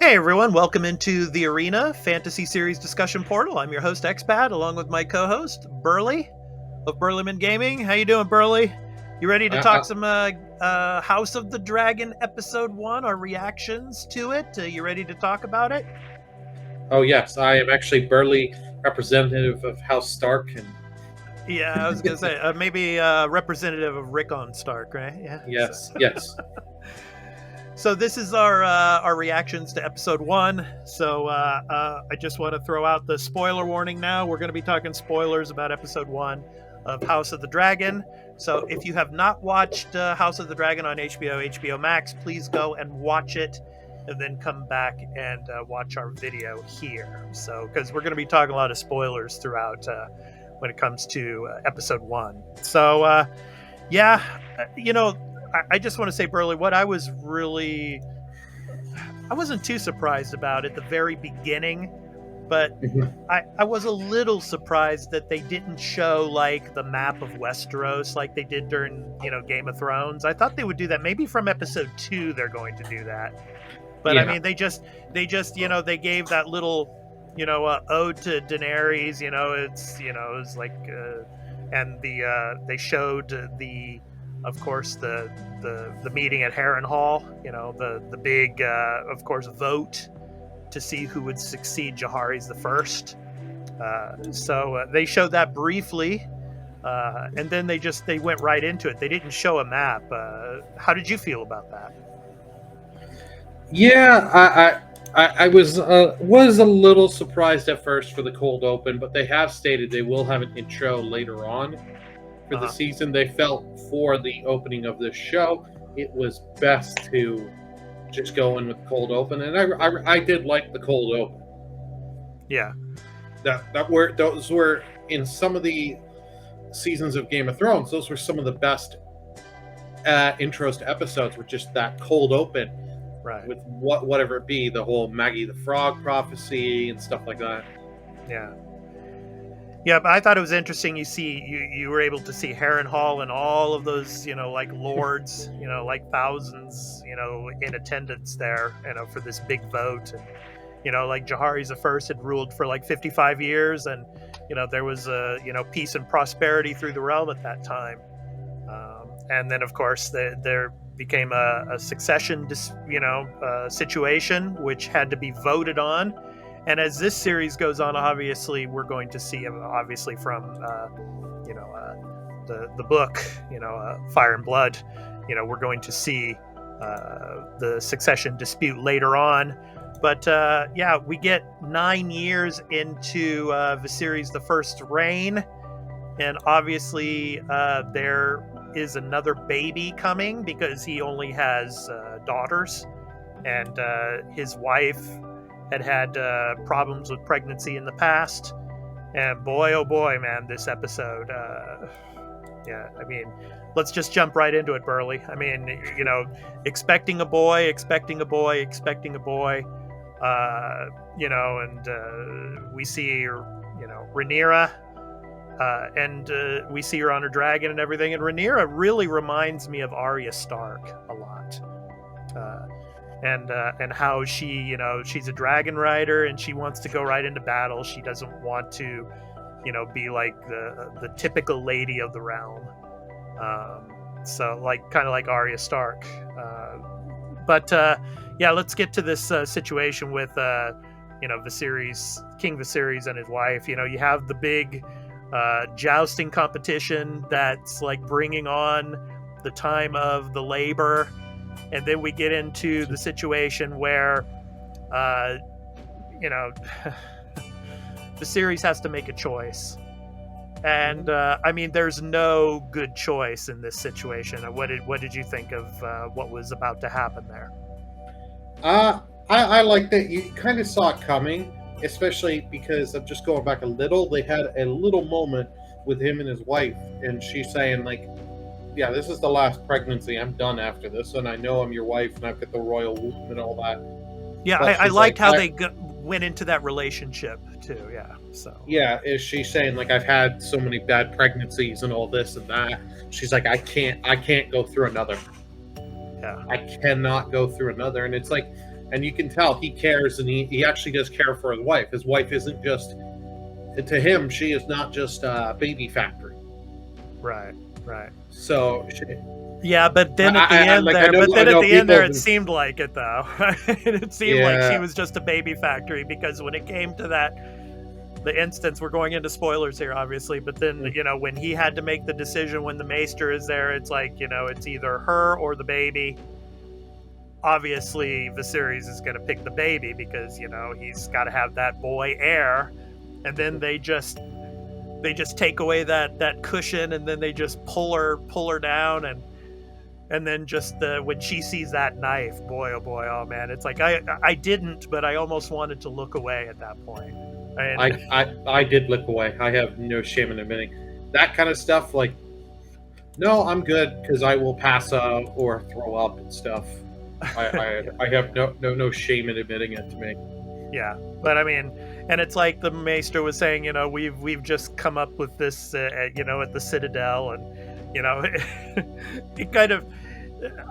Hey everyone, welcome into the Arena Fantasy Series Discussion Portal. I'm your host Expat, along with my co-host Burley of Burlyman Gaming. How you doing, Burley? You ready to talk some House of the Dragon Episode 1, our reactions to it? You ready to talk about it? Oh yes, I am actually Burley, representative of House Stark, and Yeah, I was gonna say maybe representative of Rickon Stark, right? Yeah. yes, yes. So this is our reactions to episode 1. So I just want to throw out the spoiler warning now. We're going to be talking spoilers about episode 1 of House of the Dragon. So if you have not watched House of the Dragon on HBO Max, please go and watch it and then come back and watch our video here. So because we're going to be talking a lot of spoilers throughout when it comes to episode 1. So yeah, I just want to say, Burley, what I wasn't too surprised about at the very beginning, but I was a little surprised that they didn't show like the map of Westeros like they did during, Game of Thrones. I thought they would do that. Maybe from episode 2 they're going to do that. But yeah. I mean, they just they gave that little, ode to Daenerys, it's like and they showed of course, the meeting at Harrenhal, the big, of course, vote to see who would succeed Jaehaerys the First. So they showed that briefly, and then they went right into it. They didn't show a map. How did you feel about that? Yeah, I was a little surprised at first for the cold open, but they have stated they will have an intro later on. For the season. They felt for the opening of this show, it was best to just go in with cold open, and I did like the cold open. Yeah, those were in some of the seasons of Game of Thrones. Those were some of the best intros to episodes. With just that cold open, right? With whatever it be, the whole Maggie the Frog prophecy and stuff like that. Yeah. Yeah, but I thought it was interesting. You were able to see Harrenhal and all of those, like lords, like thousands, in attendance there, for this big vote. And, like Jaehaerys the First had ruled for like 55 years, and, there was peace and prosperity through the realm at that time. And then, of course, there became a succession, situation, which had to be voted on. And as this series goes on, obviously, we're going to see, obviously, from, the book, Fire and Blood, we're going to see the succession dispute later on. But, yeah, we get 9 years into Viserys the First reign. And obviously, there is another baby coming because he only has daughters. And his wife had problems with pregnancy in the past, and boy, oh boy, man, this episode, yeah, I mean, let's just jump right into it, Burley. I mean, expecting a boy, and we see, Rhaenyra, and we see her on her dragon and everything, and Rhaenyra really reminds me of Arya Stark a lot. And how she, she's a dragon rider and she wants to go right into battle. She doesn't want to, be like the typical lady of the realm. So like kind of like Arya Stark. But yeah, let's get to this situation with Viserys, King Viserys and his wife. You have the big jousting competition that's like bringing on the time of the labor. And then we get into the situation where, Viserys has to make a choice. And, I mean, there's no good choice in this situation. What did you think of what was about to happen there? I like that you kind of saw it coming, especially because of just going back a little. They had a little moment with him and his wife, and she's saying, like, yeah, this is the last pregnancy. I'm done after this, and I know I'm your wife, and I've got the royal womb and all that. Yeah, I liked how they went into that relationship too. Yeah, so yeah, is she saying like I've had so many bad pregnancies and all this and that? She's like, I can't go through another. Yeah. I cannot go through another. And it's like, and you can tell he cares, and he actually does care for his wife. His wife isn't just, to him, she is not just a baby factory. Right. Right. So, Yeah, but then at the end like, there, but then I at know the end people there, have it been, seemed like it though. It seemed like she yeah, was just a baby factory, because when it came to the instance, we're going into spoilers here, obviously, but then, when he had to make the decision when the maester is there, it's like, it's either her or the baby. Obviously, Viserys is going to pick the baby because, he's got to have that boy heir. And then they just take away that cushion, and then they just pull her down, and then just when she sees that knife, boy, oh man, it's like I didn't, but I almost wanted to look away at that point. And I did look away. I have no shame in admitting that kind of stuff. Like, no, I'm good, because I will pass out or throw up and stuff. I have no shame in admitting it to me. Yeah, but I mean, and it's like the Maester was saying, we've just come up with this, at the Citadel, and it kind of.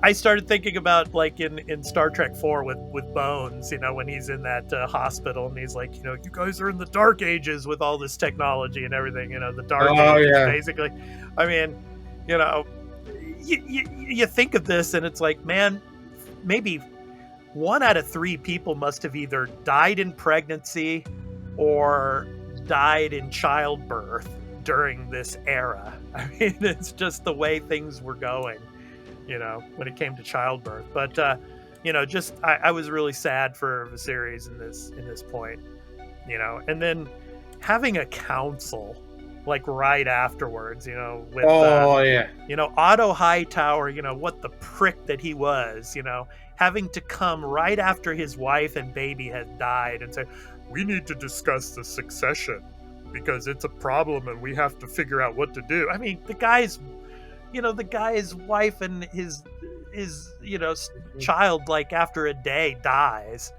I started thinking about, like, in Star Trek 4 with Bones, when he's in that hospital, and he's like, you guys are in the Dark Ages with all this technology and everything, the Dark Ages, yeah. basically. I mean, you think of this, and it's like, man, maybe 1 out of 3 people must have either died in pregnancy or died in childbirth during this era. I mean, it's just the way things were going, when it came to childbirth. But I was really sad for Viserys in this point, and then having a council like right afterwards, with Otto Hightower, what the prick that he was, having to come right after his wife and baby had died and say, we need to discuss the succession because it's a problem and we have to figure out what to do. I mean, the guy's wife and his child, like, after a day dies,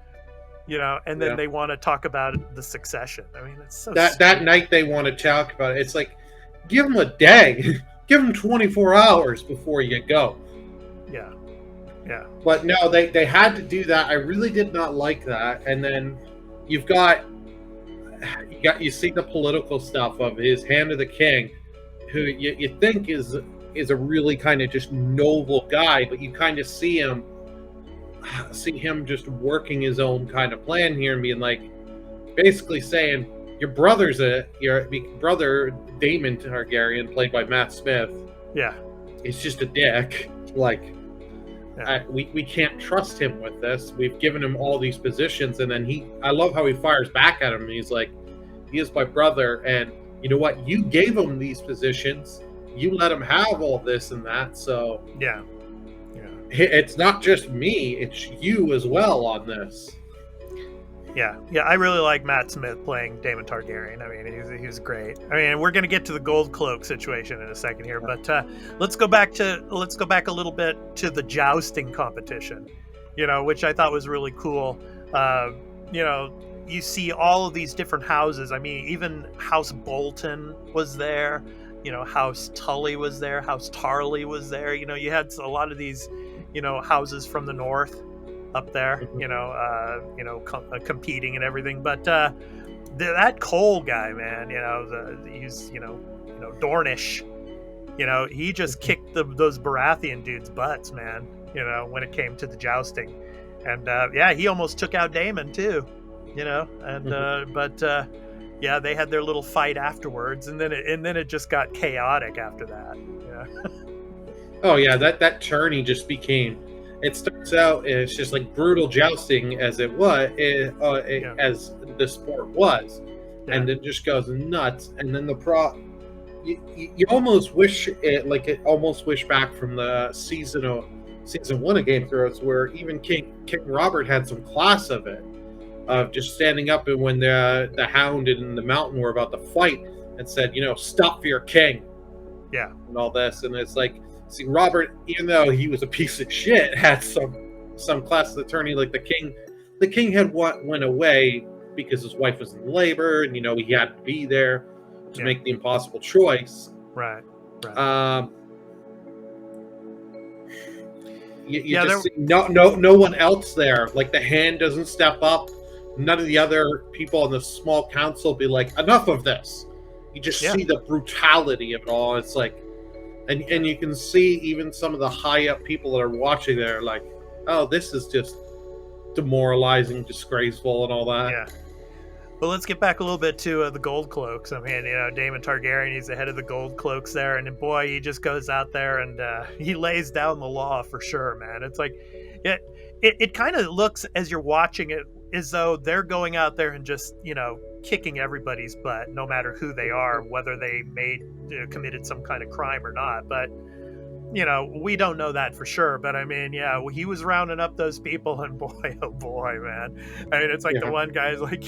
and then they want to talk about the succession. I mean, it's so that night they want to talk about it. It's like, give them a day, give them 24 hours before you go. Yeah. But no, they had to do that. I really did not like that. And then you see the political stuff of his Hand of the King, who you think is a really kind of just noble guy, but you kind of see him just working his own kind of plan here and being like, basically saying, your brother Daemon Targaryen, played by Matt Smith, it's just a dick. Like, we can't trust him with this. We've given him all these positions, and then I love how he fires back at him, and he's like, he is my brother, and you know what, you gave him these positions, you let him have all this and that, so it's not just me, it's you as well on this. Yeah, I really like Matt Smith playing Daemon Targaryen. I mean, he's great. I mean, we're going to get to the Gold Cloak situation in a second here, but let's go back a little bit to the Jousting Competition, which I thought was really cool. You see all of these different houses. I mean, even House Bolton was there. House Tully was there. House Tarly was there. You had a lot of these, houses from the north up there, competing and everything. But that Cole guy, man, he's Dornish. He just kicked those Baratheon dudes' butts, man. When it came to the jousting, and he almost took out Daemon too. But they had their little fight afterwards, and then it just got chaotic after that. Oh yeah, that tourney just became. It starts out, it's just like brutal jousting as it was, as the sport was, and it just goes nuts. And then you almost wish it almost wish back from the season 1 of Game of Thrones, where even King Robert had some class of it, of just standing up and when the Hound and the Mountain were about to fight, and said, stop for your king, and all this, and it's like. See, Robert, even though he was a piece of shit, had some class of attorney. Like the king had went away because his wife was in labor, and he had to be there to make the impossible choice. Right. You just see no one else there. Like the hand doesn't step up. None of the other people on the small council be like, enough of this. You just see the brutality of it all. It's like, and you can see even some of the high up people that are watching there, like, oh, this is just demoralizing, disgraceful, and all that. Yeah. But let's get back a little bit to the Gold Cloaks. I mean, Daemon Targaryen, he's the head of the Gold Cloaks there, and boy, he just goes out there and he lays down the law for sure, man. It's like, it kind of looks as you're watching it as though they're going out there and just, kicking everybody's butt, no matter who they are, whether they committed some kind of crime or not. But we don't know that for sure, but I mean, he was rounding up those people, and boy, oh boy, man. I mean, it's like the one guy's like,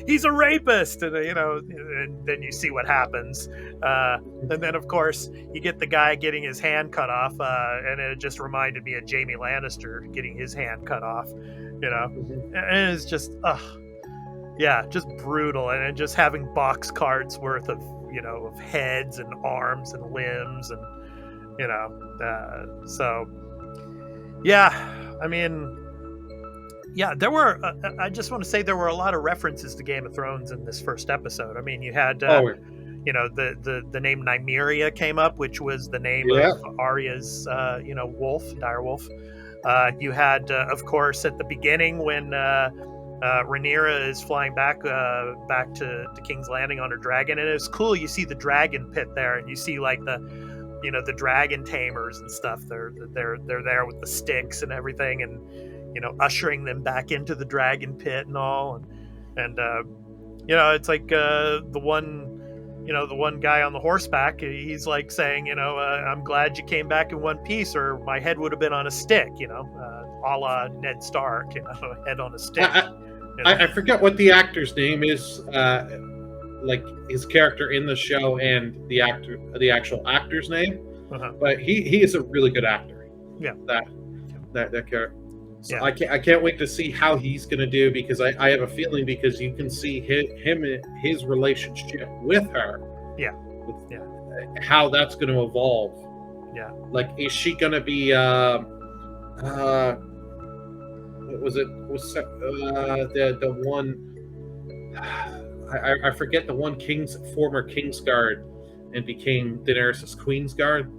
he's a rapist, and and then you see what happens. And then, of course, you get the guy getting his hand cut off, and it just reminded me of Jaime Lannister getting his hand cut off, And it's just, just brutal, and just having box carts worth of, of heads and arms and limbs and, I mean, there were, I just want to say there were a lot of references to Game of Thrones in this first episode. I mean, you had, the name Nymeria came up, which was the name of Arya's, wolf, direwolf. You had, of course, at the beginning when, Rhaenyra is flying back to King's Landing on her dragon, and it's cool. You see the dragon pit there, and you see like the dragon tamers and stuff. They're there with the sticks and everything, and ushering them back into the dragon pit and all, and it's like the one guy on the horseback. He's like saying, I'm glad you came back in one piece, or my head would have been on a stick, a la Ned Stark, head on a stick. I forget what the actor's name is. Like his character in the show and the actual actor's name, but he is a really good actor. That character. So I can't wait to see how he's going to do, because I have a feeling, because you can see his relationship with her. How that's going to evolve. Like, is she going to be what was it? Was the one? I forget the one former Kingsguard and became Daenerys' Queensguard.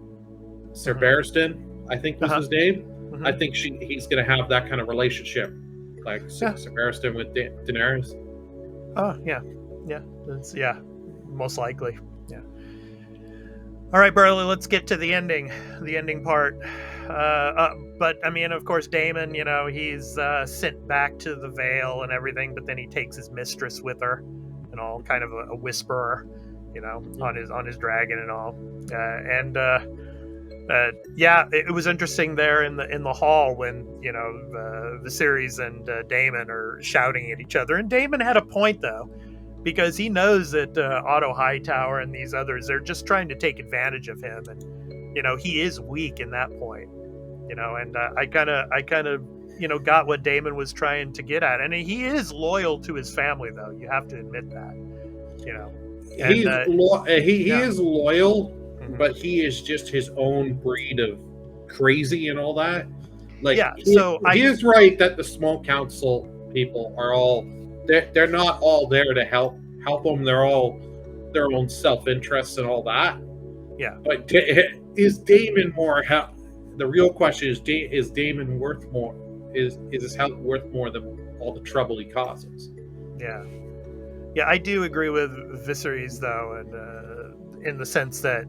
Ser Barristan, I think was his name. I think he's going to have that kind of relationship, like Ser Barristan with Daenerys. Oh that's most likely. All right, Burley, let's get to the ending part. But I mean, of course, Daemon, he's sent back to the Vale and everything, but then he takes his mistress with her, and all, kind of a whisperer, on his dragon and all. It was interesting there in the hall when Viserys and Daemon are shouting at each other, and Daemon had a point though, because he knows that Otto Hightower and these others, they're just trying to take advantage of him, and he is weak in that point, and I kind of got what Daemon was trying to get at, and he is loyal to his family, though. You have to admit that, he is loyal, but he is just his own breed of crazy and all that. Like, he is right that the small council people are all. They're not all there to help them. They're all their own self-interest and all that. But is Daemon more help? The real question is Daemon worth more? Is his help worth more than all the trouble he causes? I do agree with Viserys, though, and in the sense that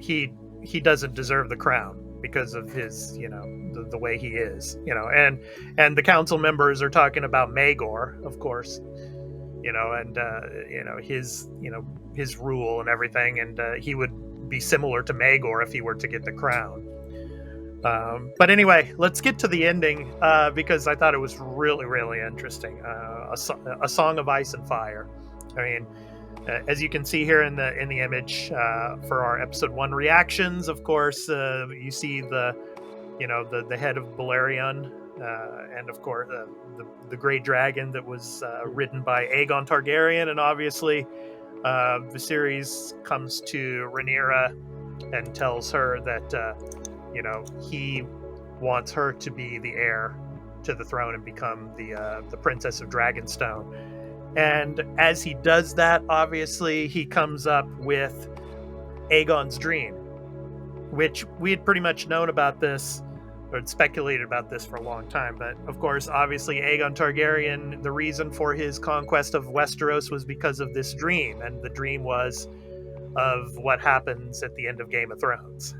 he doesn't deserve the crown because of his the way he is, and the council members are talking about Maegor, of course, and his rule and everything, and he would be similar to Maegor if he were to get the crown. But anyway, let's get to the ending, because I thought it was really, really interesting. A Song of Ice and Fire. I mean, as you can see here in the image, for our episode 1 reactions, of course, you see the head of Balerion, and of course the great dragon that was ridden by Aegon Targaryen, and obviously Viserys comes to Rhaenyra and tells her that he wants her to be the heir to the throne and become the Princess of Dragonstone. And as he does that, obviously, he comes up with Aegon's dream, which we had pretty much known about this, or speculated about this for a long time. But of course, obviously, Aegon Targaryen, the reason for his conquest of Westeros was because of this dream. And the dream was of what happens at the end of Game of Thrones.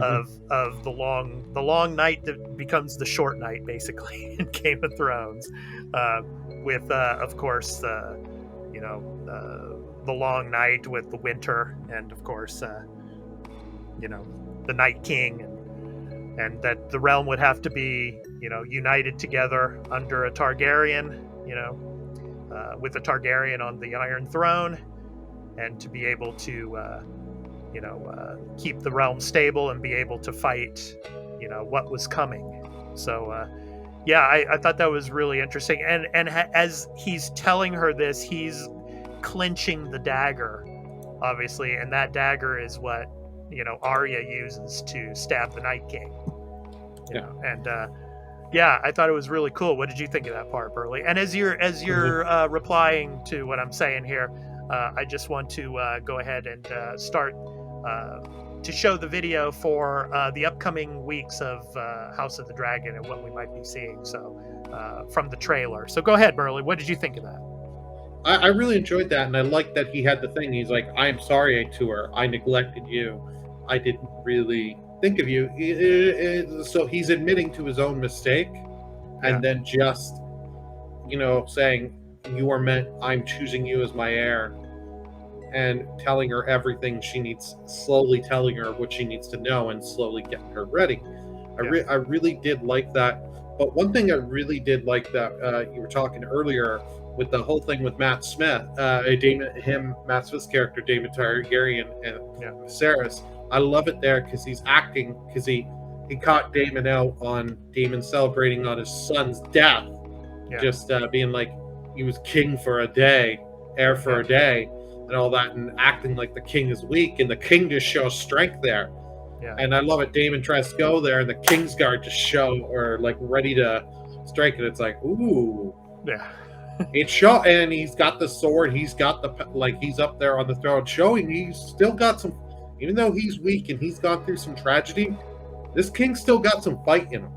of the long night that becomes the short night, basically, in Game of Thrones, with of course the long night with the winter, and of course the Night King, and that the realm would have to be united together under a Targaryen, with a Targaryen on the Iron Throne, and to be able to keep the realm stable and be able to fight, what was coming. So, I thought that was really interesting. And as he's telling her this, he's clenching the dagger, obviously, and that dagger is what Arya uses to stab the Night King. I thought it was really cool. What did you think of that part, Burley? And as you're replying to what I'm saying here, I just want to go ahead and start to show the video for the upcoming weeks of House of the Dragon and what we might be seeing. So from the trailer. So go ahead, Burley. What did you think of that? I really enjoyed that, and I liked that he had the thing. He's like, "I'm sorry to her. I neglected you. I didn't really think of you." So he's admitting to his own mistake, and then just, saying, "You are meant. I'm choosing you as my heir," and telling her everything she needs, slowly telling her what she needs to know, and slowly getting her ready. I really did like that. But one thing I really did like that you were talking earlier with the whole thing with Matt Smith, Matt Smith's character, Daemon Targaryen, and Viserys. I love it there because he's acting, because he caught Daemon out on Daemon celebrating on his son's death, just being like he was king for a day, heir for a day, and all that, and acting like the king is weak, and the king just shows strength there. And I love it. Daemon tries to go there, and the Kingsguard just show, or like ready to strike, and it's like, ooh, it's show, and he's got the sword, he's got he's up there on the throne, showing he's still got some. Even though he's weak and he's gone through some tragedy, this king still got some fight in him.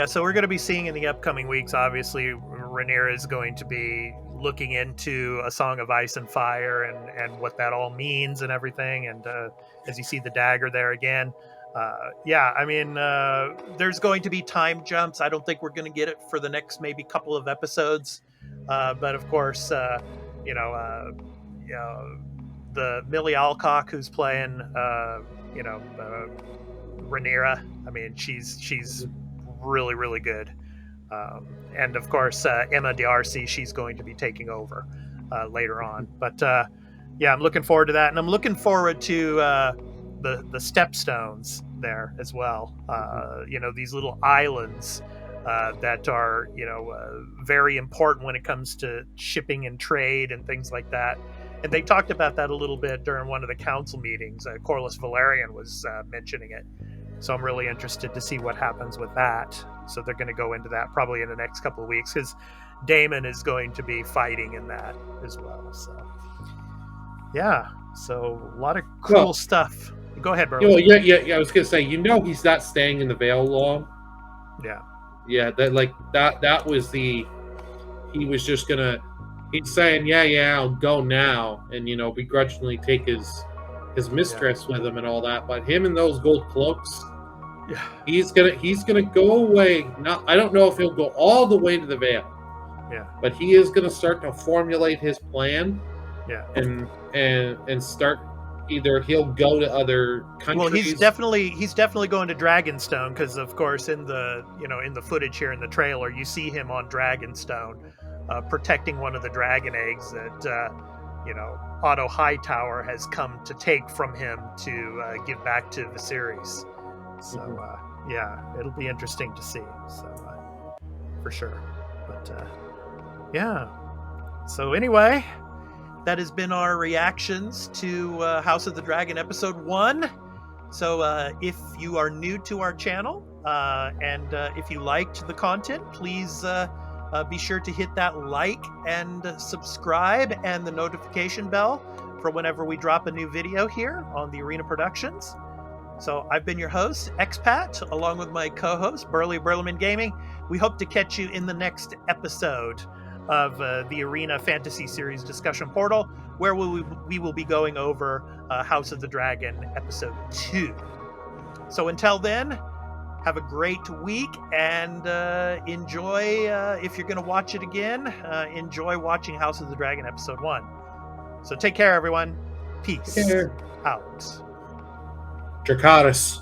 So we're going to be seeing in the upcoming weeks, obviously, Rhaenyra is going to be looking into A Song of Ice and Fire and what that all means and everything. And as you see the dagger there again, there's going to be time jumps. I don't think we're going to get it for the next maybe couple of episodes. But of course, the Millie Alcock who's playing, Rhaenyra. I mean, she's really, really good. And of course, Emma D'Arcy, she's going to be taking over later on. But I'm looking forward to that, and I'm looking forward to the stepstones there as well. These little islands that are very important when it comes to shipping and trade and things like that. And they talked about that a little bit during one of the council meetings. Corlys Valerian was mentioning it. So I'm really interested to see what happens with that. So they're going to go into that probably in the next couple of weeks, because Daemon is going to be fighting in that as well. So so a lot of cool stuff. Go ahead, Burley. I was going to say, he's not staying in the Vale long. That was he was just gonna. He's saying, I'll go now, and begrudgingly take his mistress with him and all that. But him and those gold cloaks, he's gonna go away. Now, I don't know if he'll go all the way to the Vale, but he is gonna start to formulate his plan, and start. Either he'll go to other countries. Well, he's definitely going to Dragonstone, because of course in the footage here in the trailer, you see him on Dragonstone, protecting one of the dragon eggs that Otto Hightower has come to take from him to give back to Viserys. So it'll be interesting to see. So for sure. But So anyway, that has been our reactions to House of the Dragon Episode 1. So if you are new to our channel and if you liked the content, please be sure to hit that like and subscribe and the notification bell for whenever we drop a new video here on the Arena Productions. So I've been your host, Expat, along with my co-host, Burley Burleman Gaming. We hope to catch you in the next episode of the Arena Fantasy Series Discussion Portal, where we will be going over House of the Dragon Episode 2. So until then, have a great week and enjoy, if you're going to watch it again, enjoy watching House of the Dragon Episode 1. So take care, everyone. Peace out. Dracarys.